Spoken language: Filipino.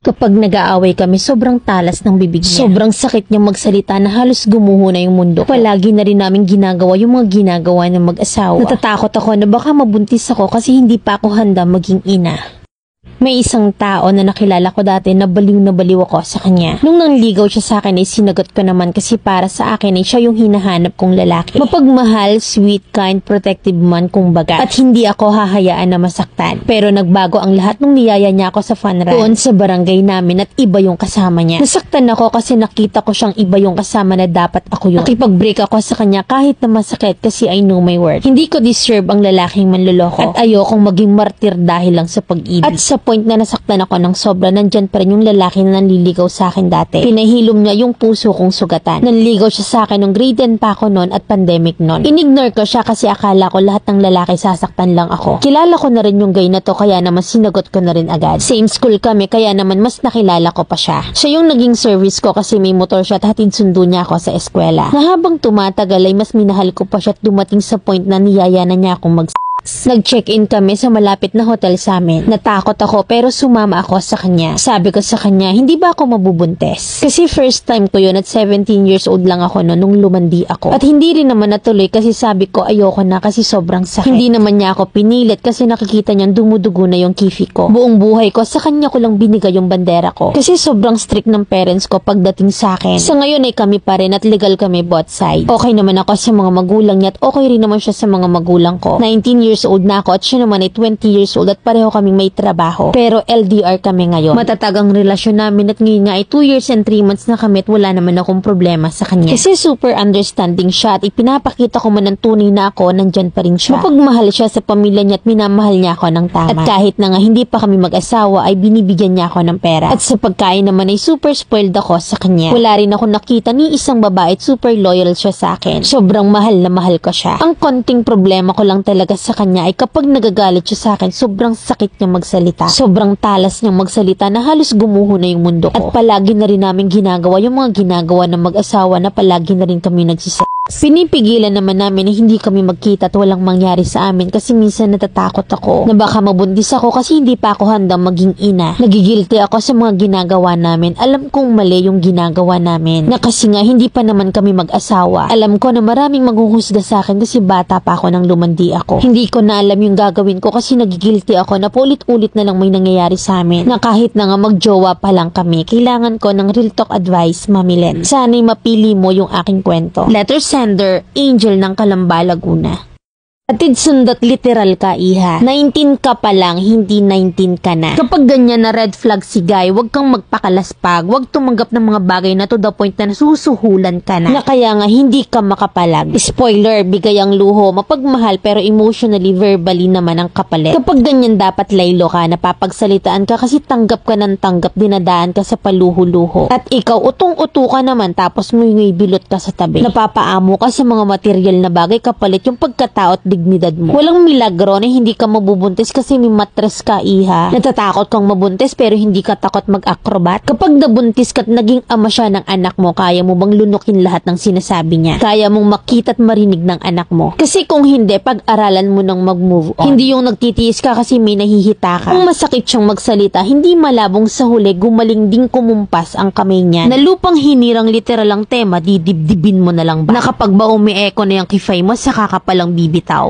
Kapag nag-aaway kami, sobrang talas ng bibig niya. Sobrang sakit niyang magsalita na halos gumuho na yung mundo ko. Palagi na rin namin ginagawa yung mga ginagawa ng mag-asawa. Natatakot ako na baka mabuntis ako kasi hindi pa ako handa maging ina. May isang tao na nakilala ko dati na baliw ako sa kanya. Nung nangligaw siya sa akin ay sinagot ko naman kasi para sa akin ay siya yung hinahanap kong lalaki. Mapagmahal, sweet, kind, protective man kung baga. At hindi ako hahayaan na masaktan. Pero nagbago ang lahat nung niyaya niya ako sa fun run doon sa barangay namin at iba yung kasama niya. Nasaktan ako kasi nakita ko siyang iba yung kasama na dapat ako yun. Nakipag-break ako sa kanya kahit na masakit kasi I know my worth. Hindi ko deserve ang lalaking manloloko at ayokong maging martir dahil lang sa pag-ibig. At sa point na nasaktan ako ng sobra, nandyan pa rin yung lalaki na nanliligaw sa akin dati. Pinahilom niya yung puso kong sugatan. Nanligaw siya sa akin nung grade 10 pa ako noon at pandemic noon. Inignore ko siya kasi akala ko lahat ng lalaki sasaktan lang ako. Kilala ko na rin yung guy na to kaya naman sinagot ko na rin agad. Same school kami kaya naman mas nakilala ko pa siya. Siya yung naging service ko kasi may motor siya at hatid sundo niya ako sa eskwela. Na habang tumatagal ay mas minahal ko pa siya at dumating sa point na niyaya na niya akong Nag-check-in kami sa malapit na hotel sa amin. Natakot ako pero sumama ako sa kanya. Sabi ko sa kanya, hindi ba ako mabubuntes? Kasi first time ko yun at 17 years old lang ako noon nung lumandi ako. At hindi rin naman natuloy kasi sabi ko ayoko na kasi sobrang sakit. Hindi naman niya ako pinilit kasi nakikita niyang dumudugo na yung kifi ko. Buong buhay ko sa kanya ko lang binigay yung bandera ko. Kasi sobrang strict ng parents ko pagdating sa akin. Sa ngayon ay kami pa rin at legal kami both side. Okay naman ako sa mga magulang niya at okay rin naman siya sa mga magulang ko. 19 years old na ako at siya naman ay 20 years old at pareho kaming may trabaho. Pero LDR kami ngayon. Matatag ang relasyon namin at ngayon nga ay 2 years and 3 months na kami at wala naman akong problema sa kanya. Kasi super understanding siya at ipinapakita ko man ng tunay na ako, nandyan pa rin siya. Mapagmahal siya sa pamilya niya at minamahal niya ako ng tama. At kahit na nga hindi pa kami mag-asawa ay binibigyan niya ako ng pera. At sa pagkain naman ay super spoiled ako sa kanya. Wala rin ako nakita ni isang babae at super loyal siya sa akin. Sobrang mahal na mahal ko siya. Ang konting problema ko lang talaga sa kanya ay kapag nagagalit siya sa akin, sobrang sakit niyang magsalita. Sobrang talas niyang magsalita na halos gumuho na yung mundo ko. At palagi na rin namin ginagawa yung mga ginagawa ng mag-asawa na palagi na rin kami nagsisaya. Pinipigilan naman namin na hindi kami magkita at walang mangyari sa amin kasi minsan natatakot ako na baka mabuntis ako kasi hindi pa ako handang maging ina. Nagigilty ako sa mga ginagawa namin. Alam kong mali yung ginagawa namin na kasi nga hindi pa naman kami mag-asawa. Alam ko na maraming maghuhusga sa akin kasi bata pa ako nang lumandi ako. Hindi ko na alam yung gagawin ko kasi nagigilty ako na paulit-ulit na lang may nangyayari sa amin na kahit na nga magjowa pa lang kami, kailangan ko ng real talk advice, Mami Len. Sana'y mapili mo yung aking kwento. Letter sender, Angel ng Calamba, Laguna. Atid sundot literal ka, iha. 19 ka pa lang, hindi 19 ka na. Kapag ganyan na red flag si guy, wag kang magpakalaspag, wag tumanggap ng mga bagay na to the point na nasusuhulan ka na. Na kaya nga hindi ka makapalag. Spoiler, bigay ang luho, mapagmahal pero emotionally, verbally naman ang kapalit. Kapag ganyan dapat laylo ka, napapagsalitaan ka kasi tanggap ka ng tanggap, dinadaan ka sa paluho-luho. At ikaw, utong-uto ka naman tapos may bilot ka sa tabi. Napapaamo ka sa mga material na bagay, kapalit yung pagkatao at dignidad mo. Walang milagro na hindi ka mabubuntis kasi may mattress ka, iha. Natatakot kang mabuntis pero hindi ka takot mag-acrobat. Kapag nabuntis ka at naging ama siya ng anak mo, kaya mo bang lunukin lahat ng sinasabi niya? Kaya mong makita at marinig ng anak mo? Kasi kung hindi, pag-aralan mo nang mag-move on. Hindi yung nagtitiis ka kasi may nahihita ka. Kung masakit siyang magsalita, hindi malabong sa huli gumaling ding kumumpas ang kamay niya. Na lupang hinirang literal ang tema, didibdibin mo na lang ba? Na kapag ba umi-echo na yung kifay mo, saka ka palang bibitaw.